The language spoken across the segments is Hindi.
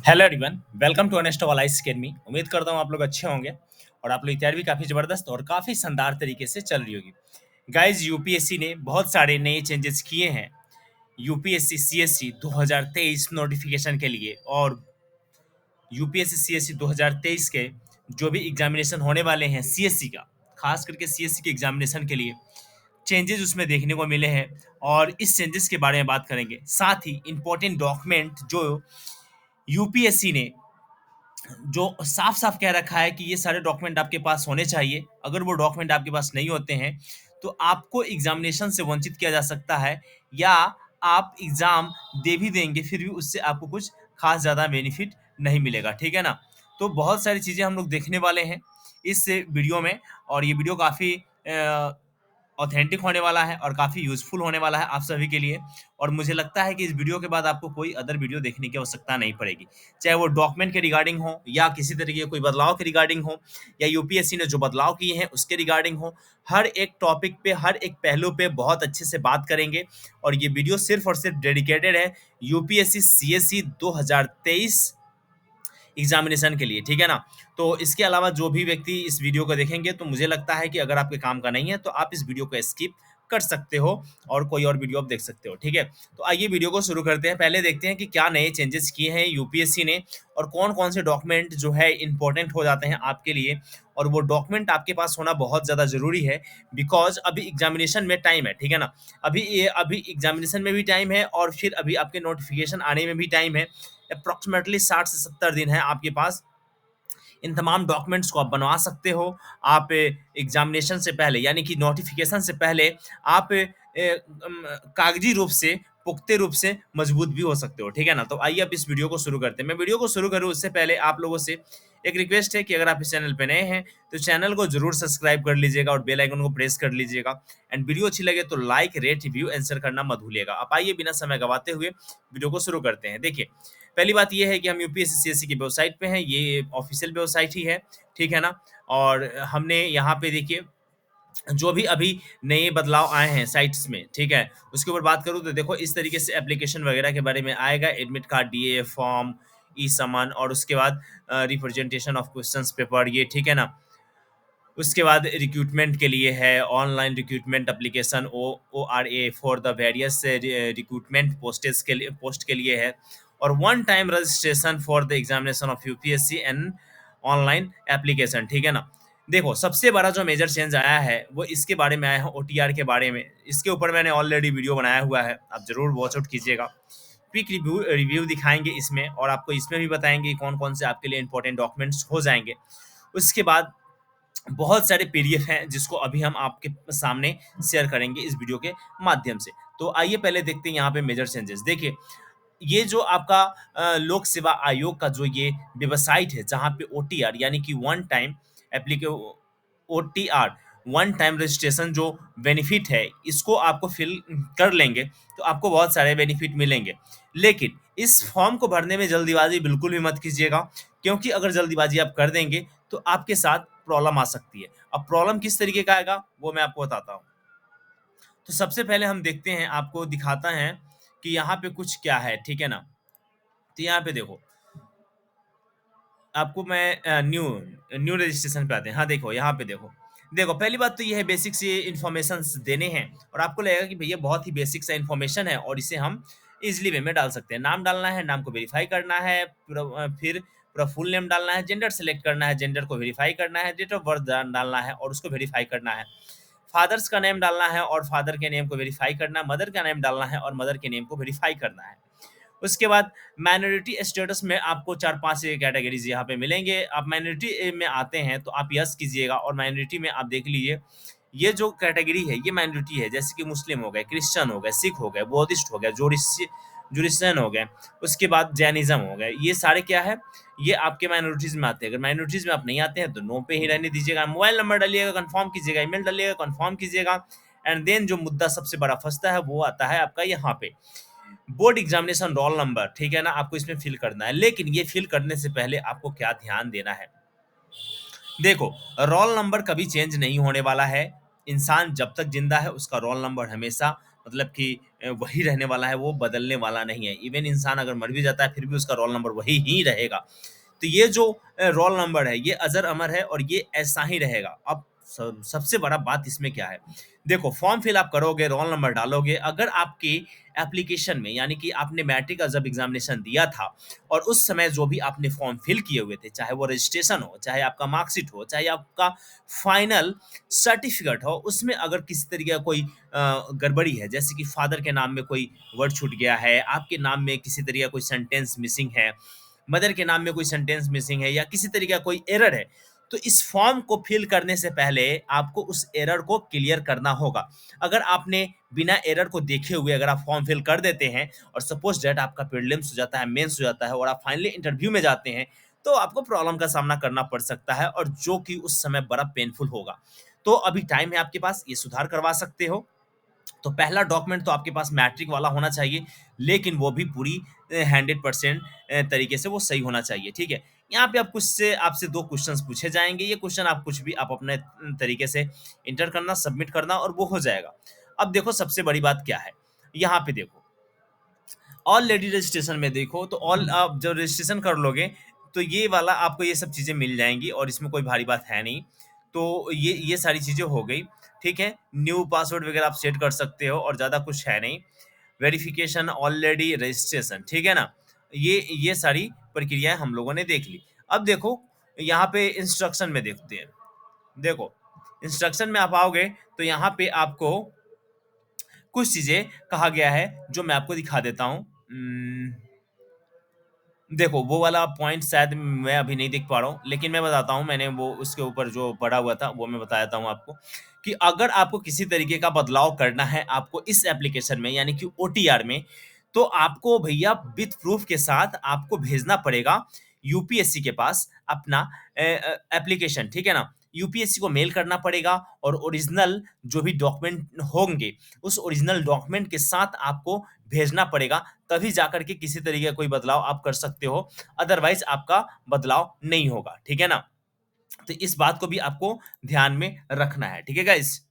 हेलो एवरीवन, वेलकम टू अनेस्ट वालाइस अकेडमी। उम्मीद करता हूँ आप लोग अच्छे होंगे और आप लोग की तैयारी भी काफ़ी ज़बरदस्त और काफ़ी शानदार तरीके से चल रही होगी। गाइस, यूपीएससी ने बहुत सारे नए चेंजेस किए हैं यूपीएससी सीएससी 2023 नोटिफिकेशन के लिए। और यूपीएससी सीएससी 2023 के जो भी एग्जामिनेशन होने वाले हैं सीएससी का, खास करके सीएससी के एग्जामिनेशन के लिए चेंजेस उसमें देखने को मिले हैं और इस चेंजेस के बारे में बात करेंगे। साथ ही इंपॉर्टेंट डॉक्यूमेंट जो यूपीएससी ने जो साफ-साफ कह रखा है कि ये सारे डॉक्यूमेंट आपके पास होने चाहिए। अगर वो डॉक्यूमेंट आपके पास नहीं होते हैं, तो आपको एग्ज़ामिनेशन से वंचित किया जा सकता है या आप एग्ज़ाम दे भी देंगे, फिर भी उससे आपको कुछ ख़ास ज़्यादा बेनिफिट नहीं मिलेगा, ठीक है ना? तो बहुत सारी चीज़ें हम लोग देखने वाले हैं इस वीडियो में और ये वीडियो काफ़ी ऑथेंटिक होने वाला है और काफ़ी यूज़फुल होने वाला है आप सभी के लिए। और मुझे लगता है कि इस वीडियो के बाद आपको कोई अदर वीडियो देखने की आवश्यकता नहीं पड़ेगी। चाहे वो डॉक्यूमेंट के रिगार्डिंग हो या किसी तरीके के कोई बदलाव के रिगार्डिंग हो या यूपीएससी ने जो बदलाव किए हैं उसके रिगार्डिंग हो, हर एक टॉपिक पे, हर एक पहलू पे बहुत अच्छे से बात करेंगे। और ये वीडियो सिर्फ़ और सिर्फ़ डेडिकेटेड है यूपीएससी सीएससी 2023 एग्जामिनेशन के लिए, ठीक है ना? तो इसके अलावा जो भी व्यक्ति इस वीडियो को देखेंगे तो मुझे लगता है कि अगर आपके काम का नहीं है तो आप इस वीडियो को स्किप कर सकते हो और कोई और वीडियो आप देख सकते हो, ठीक है? तो आइए वीडियो को शुरू करते हैं। पहले देखते हैं कि क्या नए चेंजेस किए हैं यूपीएससी ने और कौन-कौन से डॉक्यूमेंट जो है इम्पोर्टेंट हो जाते हैं आपके लिए। और वो डॉक्यूमेंट आपके पास होना बहुत ज़्यादा ज़रूरी है बिकॉज़ अभी एग्जामिनेशन में टाइम है, ठीक है ना? अभी एग्जामिनेशन में भी टाइम है और फिर अभी आपके नोटिफ़िकेशन आने में भी टाइम है। अप्रॉक्सिमेटली 60 से 70 दिन है आपके पास। इन तमाम डॉक्यूमेंट्स को आप बनवा सकते हो। आप एग्ज़ामिनेशन से पहले यानी कि नोटिफ़िकेशन से पहले आप कागज़ी रूप से, पुख्ते रूप से मजबूत भी हो सकते हो, ठीक है ना? तो आइए अब इस वीडियो को शुरू करते हैं। मैं वीडियो को शुरू करूँ उससे पहले आप लोगों से एक रिक्वेस्ट है कि अगर आप इस चैनल पे नए हैं, तो चैनल को ज़रूर सब्सक्राइब कर लीजिएगा और बेल आइकन को प्रेस कर लीजिएगा। एंड वीडियो अच्छी लगे तो लाइक, रेट, रिव्यू, आंसर करना मत भूलिएगा। अब आइए बिना समय गँवाते हुए वीडियो को शुरू करते हैं। देखिए, पहली बात ये है कि हम यूपीएससी सीएससी की वेबसाइट पे हैं, ये ऑफ़िशियल वेबसाइट ही है, ठीक है ना? और हमने यहाँ पे देखिए जो भी अभी नए बदलाव आए हैं साइट्स में, ठीक है? उसके ऊपर बात करूँ तो देखो इस तरीके से एप्लीकेशन वगैरह के बारे में आएगा, एडमिट कार्ड, डीए फॉर्म, ई-समन और उसके बाद रिप्रेजेंटेशन ऑफ क्वेश्चंस पेपर ये, ठीक है ना? उसके बाद रिक्रूटमेंट के लिए है, online recruitment application ORA for the various recruitment post के लिए है और one time registration for the examination of UPSC and online application, ठीक है ना? देखो, सबसे बड़ा जो मेजर चेंज आया है, वो इसके बारे में आया है ओटीआर के बारे में। इसके ऊपर मैंने ऑलरेडी वीडियो बनाया हुआ है, आप ज़रूर वॉच आउट कीजिएगा। क्विक रिव्यू रिव्यू दिखाएँगे इसमें और आपको इसमें भी बताएँगे कौन-कौन से आपके लिए इम्पोर्टेंट डॉक्यूमेंट्स हो जाएँगे। उसके बाद बहुत सारे पीडीएफ हैं जिसको अभी हम आपके सामने शेयर करेंगे इस वीडियो के माध्यम से। तो आइए पहले देखते हैं यहाँ पे मेजर चेंजेस। देखिए, ये जो आपका लोक सेवा आयोग का जो ये वेबसाइट है जहाँ पे ओटीआर यानी कि one time application OTR one time registration जो बेनिफिट है इसको आपको फिल कर लेंगे तो आपको बहुत सारे बेनिफिट मिलेंगे। लेकिन इस फॉर्म को भरने में जल्दीबाजी बिल्कुल भी मत कीजिएगा क्योंकि अगर जल्दीबाजी आप कर देंगे तो आपके साथ प्रॉब्लम आ सकती है। अब प्रॉब्लम किस तरीके का आएगा वो मैं आपको बताता हूँ। तो सबसे पहले हम देखते हैं, आपको दिखाता हैं कि यहाँ पे कुछ क्या है, ठीक है ना? तो यहाँ पे देखो, आपको मैं न्यू न्यू रजिस्ट्रेशन पे आते हैं। हाँ, देखो यहाँ पे देखो। देखो, पहली बात तो ये है बेसिक सी इन्फॉर्मेशंस देने हैं और आपको लगेगा कि भैया बहुत ही बेसिक सा इन्फॉर्मेशन है और इसे हम ईज़िली वे में डाल सकते हैं। नाम डालना है, नाम को वेरीफ़ाई करना है, फिर पूरा फुल नेम डालना है, जेंडर सेलेक्ट करना है, जेंडर को वेरीफ़ाई करना है, डेट ऑफ बर्थ डालना है और उसको वेरीफ़ाई करना है। फादर्स का नेम डालना है और फादर के नेम को वेरीफ़ाई करना है, मदर का नेम डालना है और मदर के नेम को वेरीफ़ाई करना है। उसके बाद माइनॉरिटी स्टेटस में आपको 4-5 कैटेगरीज़ यहाँ पे मिलेंगे। आप माइनॉरिटी में आते हैं तो आप यस कीजिएगा और माइनॉरिटी में आप देख लीजिए, ये जो कैटेगरी है ये माइनॉरिटी है, जैसे कि मुस्लिम हो गए, क्रिश्चियन हो गए, सिख हो गए, बौद्धिस्ट हो गए, जुडिशियन हो गए, उसके बाद जैनिज़्म हो गए। ये सारे क्या है, ये आपके माइनॉरिटीज़ में आते हैं। अगर माइनॉरिटीज़ में आप नहीं आते हैं तो नो पे ही रहने दीजिएगा। मोबाइल नंबर डालिएगा, कन्फर्म कीजिएगा, ईमेल डालिएगा, कन्फर्म कीजिएगा एंड देन जो मुद्दा सबसे बड़ा फँसता है वो आता है आपका यहाँ पे। बोर्ड एग्जामिनेशन रोल नंबर, ठीक है ना? आपको इसमें फिल करना है, लेकिन ये फिल करने से पहले आपको क्या ध्यान देना है? देखो, रोल नंबर कभी चेंज नहीं होने वाला है। इंसान जब तक ज़िंदा है उसका रोल नंबर हमेशा मतलब कि वही रहने वाला है, वो बदलने वाला नहीं है। इवन इंसान अगर मर भी जाता है, फिर भी उसका रोल नंबर वही ही रहेगा। तो ये जो रोल नंबर है, ये अजर अमर है और ये ऐसा ही रहेगा। अब सबसे बड़ा बात इसमें क्या है, देखो फॉर्म फिल आप करोगे, रोल नंबर डालोगे, अगर आपकी एप्लीकेशन में यानी कि आपने मैट्रिक का जब एग्जामिनेशन दिया था और उस समय जो भी आपने फॉर्म फिल किए हुए थे, चाहे वो रजिस्ट्रेशन हो, चाहे आपका मार्कशीट हो, चाहे आपका फाइनल सर्टिफिकेट हो, उसमें अगर किसी तरीके का कोई गड़बड़ी है, जैसे कि फादर के नाम में कोई वर्ड छूट गया है, आपके नाम में किसी तरीके का कोई सेंटेंस मिसिंग है, मदर के नाम में कोई सेंटेंस मिसिंग है या किसी तरीके का कोई एरर है, तो इस फॉर्म को फिल करने से पहले आपको उस एरर को क्लियर करना होगा। अगर आपने बिना एरर को देखे हुए अगर आप फॉर्म फिल कर देते हैं और सपोज दैट आपका प्रीलिम्स हो जाता है, मेंस हो जाता है और आप फाइनली इंटरव्यू में जाते हैं, तो आपको प्रॉब्लम का सामना करना पड़ सकता है और जो कि उस समय बड़ा पेनफुल होगा। तो अभी टाइम है आपके पास, ये सुधार करवा सकते हो। तो पहला डॉक्यूमेंट तो आपके पास मैट्रिक वाला होना चाहिए, लेकिन वो भी पूरी 100% तरीके से वो सही होना चाहिए, ठीक है? यहाँ पे आप कुछ से आपसे 2 क्वेश्चंस पूछे जाएँगे, ये क्वेश्चन आप कुछ भी आप अपने तरीके से एंटर करना, सबमिट करना और वो हो जाएगा। अब देखो सबसे बड़ी बात क्या है, यहाँ पे देखो, ऑलरेडी रजिस्ट्रेशन में देखो तो आप जब रजिस्ट्रेशन कर लोगे, तो ये वाला आपको ये सब चीज़ें मिल जाएँगी और इसमें कोई भारी बात है नहीं। तो ये सारी चीज़ें हो गई, ठीक है? न्यू पासवर्ड वगैरह आप सेट कर सकते हो और ज़्यादा कुछ है नहीं। वेरिफिकेशन ऑलरेडी रजिस्ट्रेशन, ठीक है ना? ये सारी प्रक्रियाएँ हम लोगों ने देख ली। अब देखो, यहाँ पे इंस्ट्रक्शन में देखते हैं। देखो, इंस्ट्रक्शन में आप आओगे, तो यहाँ पे आपको कुछ चीज़ें कहा गया है, जो मैं आपको दिखा देता हूँ। देखो, वो वाला पॉइंट शायद मैं अभी नहीं देख पा रहा हूँ, लेकिन मैं बताता हूँ, मैंने वो उसके ऊपर जो पढ़ा हुआ था, वो मैं बता देता हूँ आपको, कि अगर आपको किसी तरीके का बदलाव करना है आपको इस एप्लीकेशन में यानी कि ओटीआर में, तो आपको भैया विथ प्रूफ के साथ आपको भेजना पड़ेगा यूपीएससी के पास अपना एप्लीकेशन, ठीक है ना? यूपीएससी को मेल करना पड़ेगा और ओरिजिनल जो भी डॉक्यूमेंट होंगे, उस ओरिजिनल डॉक्यूमेंट के साथ आपको भेजना पड़ेगा, तभी जाकर के किसी तरीके का कोई बदलाव आप कर सकते हो, अदरवाइज़ आपका बदलाव नहीं होगा, ठीक है ना? तो इस बात को भी आपको ध्यान में रखना है, ठीक है गाइज़?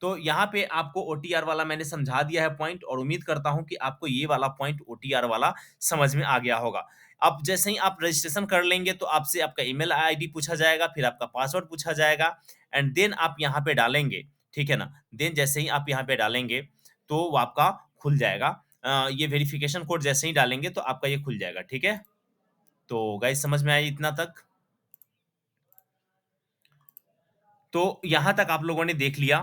तो यहाँ पे आपको ओटीआर वाला मैंने समझा दिया है पॉइंट और उम्मीद करता हूँ कि आपको ये वाला पॉइंट ओटीआर वाला समझ में आ गया होगा। अब जैसे ही आप रजिस्ट्रेशन कर लेंगे तो आपसे आपका ईमेल आईडी पूछा जाएगा, फिर आपका पासवर्ड पूछा जाएगा एंड देन आप यहाँ पे डालेंगे, ठीक है ना? देन जैसे ही आप यहाँ पे डालेंगे, तो वो आपका खुल जाएगा। ये वेरिफिकेशन कोड जैसे ही डालेंगे तो आपका ये खुल जाएगा, ठीक है? तो गाइस समझ में आया इतना तक? तो यहाँ तक आप लोगों ने देख लिया,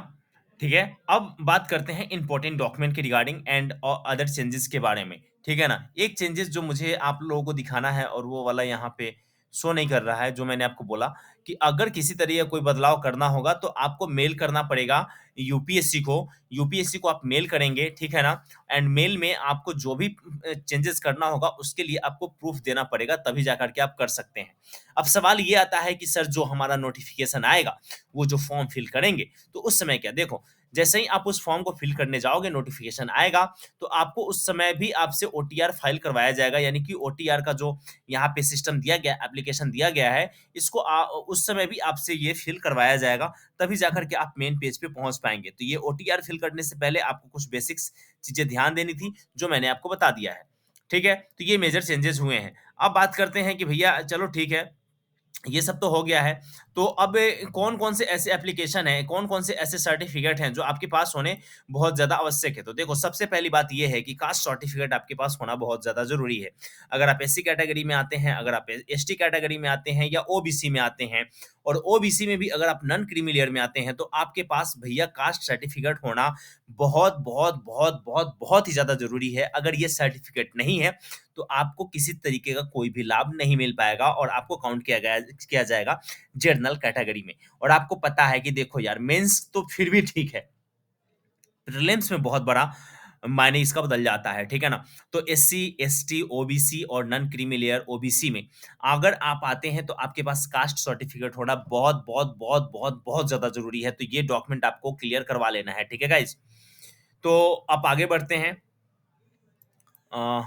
ठीक है? अब बात करते हैं इम्पोर्टेंट डॉक्यूमेंट के रिगार्डिंग एंड अदर चेंजेस के बारे में, ठीक है ना? एक चेंजेस जो मुझे आप लोगों को दिखाना है और वो वाला यहाँ पे शो नहीं कर रहा है, जो मैंने आपको बोला कि अगर किसी तरह का कोई बदलाव करना होगा, तो आपको मेल करना पड़ेगा यूपीएससी को। यूपीएससी को आप मेल करेंगे, ठीक है ना? एंड मेल में आपको जो भी चेंजेस करना होगा, उसके लिए आपको प्रूफ देना पड़ेगा, तभी जाकर के आप कर सकते हैं। अब सवाल ये आता है कि सर जो हमारा नोटिफ़िकेशन आएगा, वो जो फॉर्म फिल करेंगे, तो उस समय क्या देखो, जैसे ही आप उस फॉर्म को फिल करने जाओगे, नोटिफ़िकेशन आएगा, तो आपको उस समय भी आपसे ओटीआर फाइल करवाया जाएगा, यानी कि ओटीआर का जो यहाँ पे सिस्टम दिया गया एप्लीकेशन दिया गया है, इसको उस समय भी आपसे ये फिल करवाया जाएगा, तभी जाकर के आप मेन पेज पे पहुँच पाएँगे। तो ये ओटीआर फिल करने से पहले आपको कुछ बेसिक्स चीज़ें ध्यान देनी थी, जो मैंने आपको बता दिया है। ठीक है? तो ये मेजर चेंजेज़ हुए हैं। अब बात करते हैं कि भैया चलो ठीक है, ये सब तो हो गया है। तो अब कौन-कौन से ऐसे एप्लीकेशन हैं, कौन-कौन से ऐसे सर्टिफ़िकेट हैं जो आपके पास होने बहुत ज़्यादा आवश्यक है? तो देखो सबसे पहली बात ये है कि कास्ट सर्टिफ़िकेट आपके पास होना बहुत ज़्यादा ज़रूरी है। अगर आप एससी कैटेगरी में आते हैं, अगर आप एसटी कैटेगरी में आते हैं या ओबीसी में आते हैं और ओबीसी में भी अगर आप नॉन क्रीमी लेयर में आते हैं, तो आपके पास भैया कास्ट सर्टिफ़िकेट होना बहुत, बहुत, बहुत, बहुत, बहुत ही ज़्यादा ज़रूरी है। अगर ये सर्टिफ़िकेट नहीं है, तो आपको किसी तरीके का कोई भी लाभ नहीं मिल पाएगा और आपको काउंट किया जाएगा जनरल कैटेगरी में। और आपको पता है कि देखो यार मेंस तो फिर भी ठीक है, प्रीलिम्स में बहुत बड़ा मायने इसका बदल जाता है, ठीक है ना? तो एससी, एसटी, ओबीसी और नॉन क्रीमी लेयर ओबीसी में अगर आप आते हैं तो आपके पास कास्ट सर्टिफिकेट होना बहुत, बहुत, बहुत, बहुत, बहुत ज़्यादा ज़रूरी है। तो ये डॉक्यूमेंट आपको क्लियर करवा लेना है, ठीक है गाइज़? तो अब आगे बढ़ते हैं। अ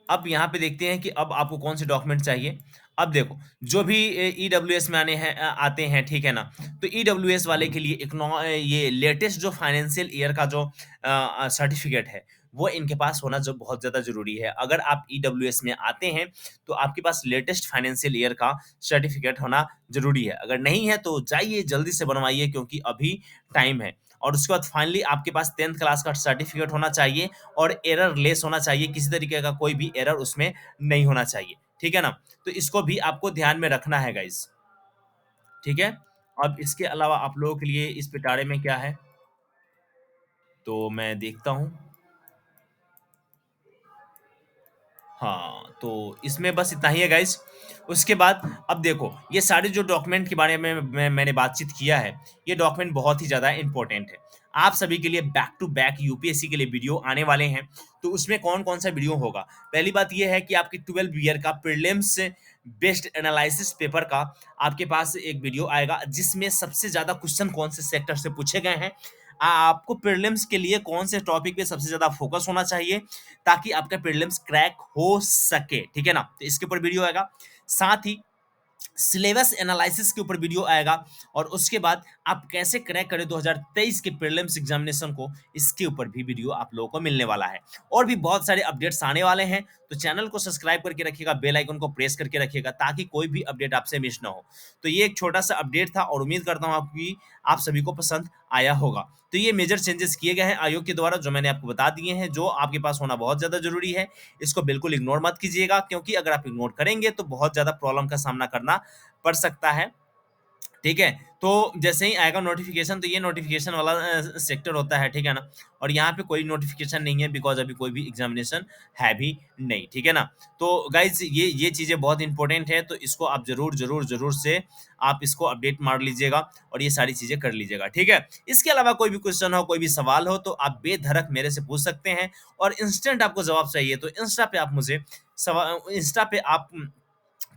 अब यहाँ पे देखते हैं कि अब आपको कौन से डॉक्यूमेंट चाहिए। अब देखो, जो भी ईडब्ल्यूएस में आते हैं, ठीक है ना? तो ईडब्ल्यूएस वाले के लिए ये लेटेस्ट जो फाइनेंशियल ईयर का जो सर्टिफिकेट है, वो इनके पास होना जो बहुत ज़्यादा ज़रूरी है। अगर आप ईडब्ल्यूएस में आते हैं, तो आपके पास लेटेस्ट फाइनेंशियल ईयर का सर्टिफिकेट होना ज़रूरी है। अगर नहीं है, तो जाइए जल्दी से बनवाइए, क्योंकि अभी टाइम है। और उसके बाद फाइनली आपके पास 10th क्लास का सर्टिफिकेट होना चाहिए और एरर लेस होना चाहिए, किसी तरीके का कोई भी एरर उसमें नहीं होना चाहिए, ठीक है ना? तो इसको भी आपको ध्यान में रखना है गाइस, ठीक है? अब इसके अलावा आप लोगों के लिए इस पिटारे में क्या है, तो मैं देखता हूँ। हाँ, तो इसमें बस इतना ही है गाइस। उसके बाद अब देखो, ये सारे जो डॉक्यूमेंट के बारे में मैंने बातचीत किया है, ये डॉक्यूमेंट बहुत ही ज़्यादा इम्पोर्टेंट है। आप सभी के लिए बैक टू बैक यूपीएससी के लिए वीडियो आने वाले हैं, तो उसमें कौन-कौन सा वीडियो होगा? पहली बात ये है कि आपके 12 ईयर का प्रीलिम्स बेस्ड एनालिसिस पेपर का आपके पास एक वीडियो आएगा, जिसमें सबसे ज़्यादा क्वेश्चन कौन से सेक्टर से पूछे गए हैं, आपको प्रीलिम्स के लिए कौन से टॉपिक पे सबसे ज़्यादा फोकस होना चाहिए, ताकि आपका प्रीलिम्स क्रैक हो सके, ठीक है ना? तो इसके ऊपर वीडियो आएगा। साथ ही सिलेबस एनालिसिस के ऊपर वीडियो आएगा, और उसके बाद आप कैसे क्रैक करें 2023 के प्रीलिम्स एग्जामिनेशन को, इसके ऊपर भी वीडियो आप लोगों को मिलने वाला है। और भी बहुत सारे अपडेट्स आने वाले हैं, तो चैनल को सब्सक्राइब करके रखिएगा, बेल आइकन को प्रेस करके रखिएगा, ताकि कोई भी अपडेट आपसे मिस ना हो। तो ये एक छोटा सा अपडेट था, और उम्मीद करता हूँ आपकी आप सभी को पसंद आया होगा। तो ये मेजर चेंजेस किए गए हैं आयोग के द्वारा, जो मैंने आपको बता दिए हैं, जो आपके पास होना बहुत ज़्यादा ज़रूरी है। इसको बिल्कुल इग्नोर मत कीजिएगा, क्योंकि अगर आप इग्नोर करेंगे, तो बहुत ज़्यादा प्रॉब्लम का सामना करना पड़ सकता है, ठीक है? तो जैसे ही आएगा नोटिफ़िकेशन, तो ये नोटिफ़िकेशन वाला सेक्टर होता है, ठीक है ना? और यहाँ पे कोई नोटिफ़िकेशन नहीं है, बिकॉज़ अभी कोई भी एग्ज़ामिनेशन है भी नहीं, ठीक है ना? तो गाइज़, ये चीज़ें बहुत इम्पोर्टेंट है, तो इसको आप ज़रूर से आप इसको अपडेट मार लीजिएगा, और ये सारी चीज़ें कर लीजिएगा, ठीक है? इसके अलावा कोई भी क्वेश्चन हो, कोई भी सवाल हो, तो आप बेधड़क मेरे से पूछ सकते हैं, और इंस्टेंट आपको जवाब चाहिए, तो इंस्टा पे आप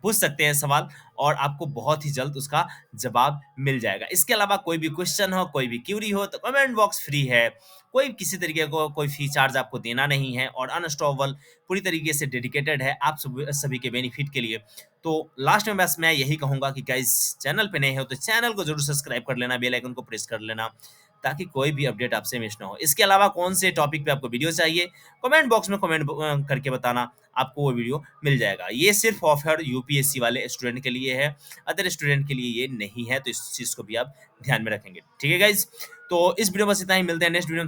पूछ सकते हैं सवाल, और आपको बहुत ही जल्द उसका जवाब मिल जाएगा। इसके अलावा कोई भी क्वेश्चन हो, कोई भी क्वेरी हो, तो कमेंट बॉक्स फ्री है। कोई किसी तरीके को कोई फी चार्ज आपको देना नहीं है, और अनस्टॉपेबल पूरी तरीके से डेडिकेटेड है आप सभी के बेनिफिट के लिए। तो लास्ट में बस मैं यही कहूँगा कि गाइस, चैनल पे नए हो तो चैनल को ज़रूर सब्सक्राइब कर लेना, बेल आइकन को प्रेस कर लेना, ताकि कोई भी अपडेट आपसे मिस ना हो। इसके अलावा कौन से टॉपिक पे आपको वीडियो चाहिए, कमेंट बॉक्स में करके बताना, आपको वो वीडियो मिल जाएगा। ये सिर्फ़ ऑफ़र यूपीएससी वाले स्टूडेंट के लिए है, अदर स्टूडेंट के लिए ये नहीं है, तो इस चीज़ को भी आप ध्यान में रखेंगे। ठीक है गाइज़? तो इस वीडियो में बस इतना ही, मिलते हैं नेक्स्ट वीडियो में। तब